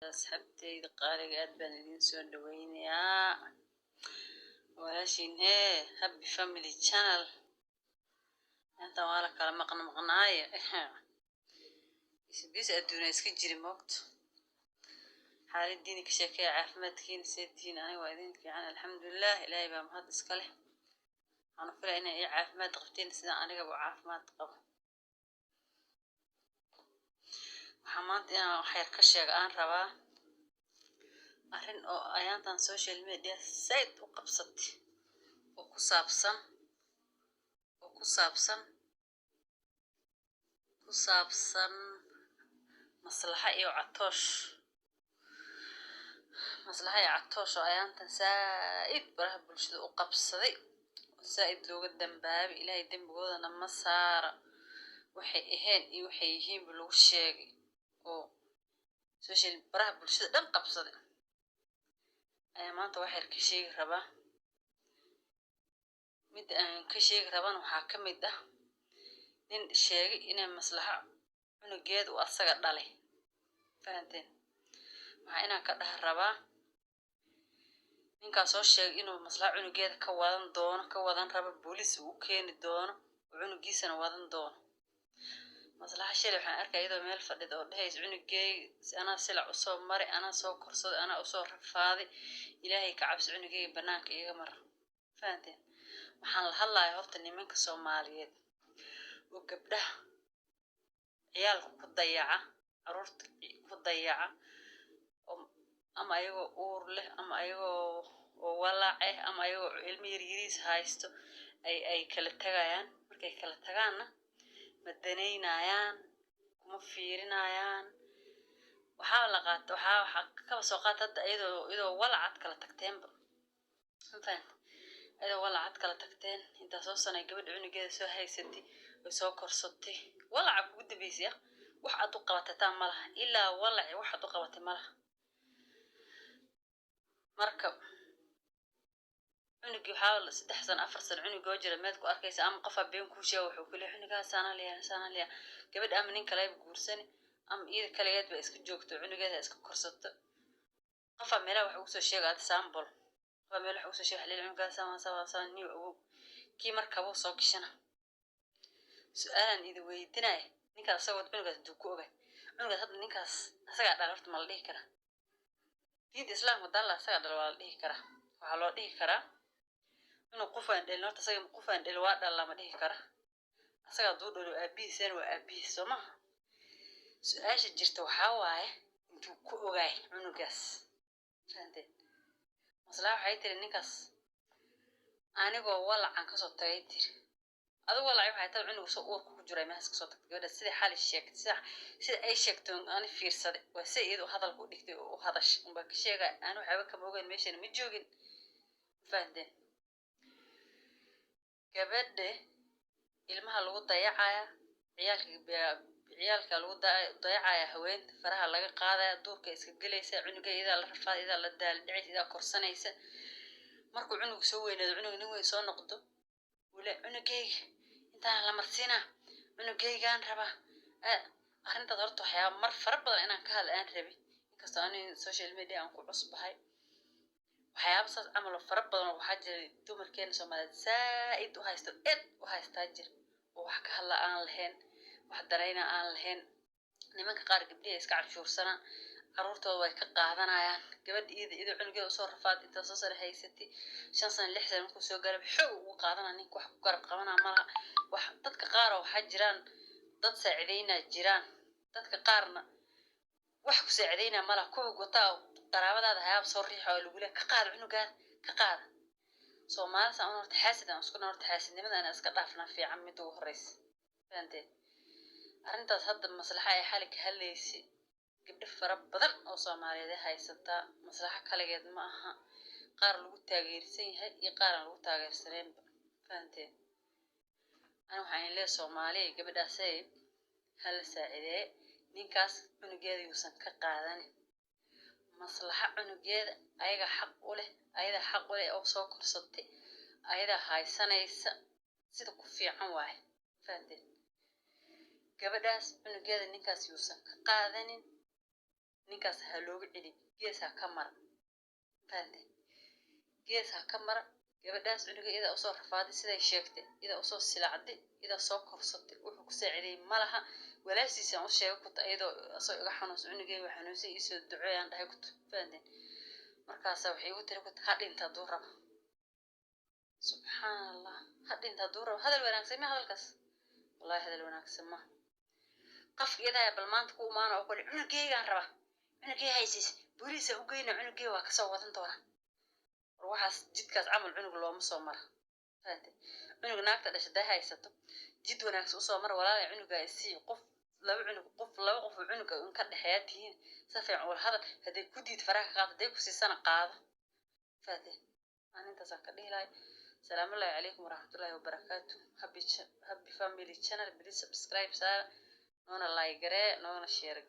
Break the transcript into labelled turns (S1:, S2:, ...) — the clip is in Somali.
S1: أصحابتي قارئات بنادين سون دوينيا ولاشين هي هابي فاميلي تشانل أنت وارك على مقناية بيس أدونا يسكت جري موقت حال الدين كشكي عافمتكين سيدين أنا وأذينك يعني الحمد لله إلهي بمهد إسكاله أنا فلا إن إيه عافمات قفتين سنة أنا قبو عافمات قبو وحمانت أنا خير كشيء أنا ربا arrin oo ayaantan social media said u qabsatay oo ku saabsan maslaxa iyo catoosh oo ayaantan said baraha bulshada u qabsaday said looga dambaabay ilaahay dambigoodana ma saara waxay ahayn iyo waxay yihiin lagu sheegay oo social baraha bulshada dhan qabsaday maanta waxay ka sheegi rabaa mid aan ka sheegi rabaan waxa ka mid ah nin sheegay inay maslaxa cunugeed uu asaga dhalay fahanteen waxa inaan ka dhax rabaa ninkaas oo sheegay inuu maslaxa cunugeed ka wadan raba booliis uu keeni doono cunugiisana wadan doono maslaxa shalay waxaan arkay iyadoo meel fadhida oo dhahays cunugay ana silac u soo maray ana soo korsaday ana u soo rafaaday ilaahay ka cabsi cunugay banaanka iga mar fahanteen waxaan la hadlayaa horta nimanka Soomaaliyeed oo gabdhaha ciyaalka ku dayaca carruurta ku dayaca ama ayagoo uur leh ama ayagoo walaac ama ayagoo ilmo yariis haysto ay kala tagayaan markay kala tagaana madanaynayaan kuma fiirinayaan waxa ka soo qaata iyadoo walacad kala tagteenba ayadoo walacad kala tagteen inta soo sanay gabadha cunugeeda soo haysatay oo soo korsatay walaca ugu dambeysay wax aad u qabatay malaha ilaa walaci wax aad u qabatay malaha marka cunugi waxa la 3 sano 4 sano cunugoo jira meed ku arkaysa ama qof been ku sheego wuxuu kale cunugaas sana liya gabadh ama nin kale guursan ama iyada kaligeed ba iska joogto cunugeeda iska korsato qof meela wax uu soo sheegay sample qof meela wax uu soo sheegay cunugaas sama niyo kii markaba soo gashana su'aalan idin weydiinay ninkaas soo wad cunugaas duu ku ogay cunugaas hadda ninkaas asaga dhalarta ma la dhihi karaa diinta islaamka dalla asaga dhal waa la dhihi karaa waxa loo dhihi karaa inuu qofaan dhalin horta asaga qofaan dhal waa dhal lama dhihi karaa asaga duu dhalo aabihiisana waa aabihiis soma su'aasha jirta waxa waaye intuu ku ogay cunugaas fahanteen maslaxa waxay tiri ninkaas anigoo walacan ka soo tagay tiri adu walaci waxay tahay cunugu soo uur ku jiray meesha ka soo tagtay gabadha sida xali sheegtay sida ay sheegtay aan fiirsaday waa si iyadu hadal ku dhigtay oo hadash umba ka sheegay aan waxba ka moogan meeshan ma joogin fahanteen gabadha ilmaha lagu dayacaya ciyaalka lagu dayacaya haweenta faraha laga qaadaya duurka iska galaysa cunugeeda la rafaadida la daal dhicida korsanaysa markuu cunug soo weynaado cunug nin weyn soo noqdo wala cunugeyga inta la marsiina cunugeygaan raba arrintaas horta waxyaabo mar fara badan inaan ka hadlo aan rabi inkastoo aan social media aan ku cusbahay waxyaabo saas amal fara badan waxa jiray dumarkeena Soomaaliyeed said u haysta jir oo wax ka hadla aan lahayn wax darayna aan lahayn nimanka qaar gabdhiga iska cashuursana carruurtooda way ka qaadanayaan gabadh iyada cunugeeda soo rafaad inta soo sar haysatay 5 sano 6 sano ku soo garab xoog ugu qaadana nin wax ku garab qabana malaha wax dadka qaar waxa jiraan dad saacideyna jiraan dadka qaarna wax ku saacideyna malaha kuwa gotaa qaraabadaada hayab soo riixo lagu leeyahay ka qaad cunugaas ka qaad Soomaaliya aan horta xaasidaan isku noorta xaasidnimada aan iska dhaafna fiican mid ugu horeysa fahanteen arrintaas hadda maslaxa ay xal ka haleysay gabdho fara badan oo Soomaaliyeed haysata maslaxa kaligeed ma aha qaar lagu taageersan yahay iyo qaar aan lagu taageersaneen fahanteen ana waxaan leeyahay Soomaaliya gabadhaas ay hal saacidee ninkaas cunugeeda uusan ka qaadan maslaxa cunugeeda ayaga xaq u leh oo soo korsatay ayada haysanaysa sida ku fiican waay fahanteen gabadhaas cunugeeda ninkaas uusan ka qaadanin ninkaas ha looga celi gees ha ka mara faante gees ha ka mara gabadhaas cunuga ida usoo rafaaday siday sheegtay ida usoo silacday ida soo korsatay wuxuu ku saaciday malaha walaashiisa u sheegay ku taaydo asoo iga xanuunsan cunugay waxa xanuunsan isoo duceeyaan dhahay ku faante markaas waxay u tiri ku hadinta duura subhanallah hadinta duura hadal wanaagsan ma hadalkaas wallahi hadal wanaagsan ma qafkeeda bal maanta ku imaan oo kale cunugaygaan raba cunugay haysis booliis u geeyna cunugay waa ka soo wadan doona waxaas jidkaas camal cunug looma soo mara faante cunug naagta dhashay haysato jid wanaagsan u soo mara walaal cunuga si qof laba qof cunuga in ka dhaxaytiin safaan oo hadal haday ku diid faraha qaad haday ku siisana qaado faante aanintaas ka dhiilay السلام الله عليكم ورحمة الله وبركاته happy family channel please subscribe نونا لايك نونا شير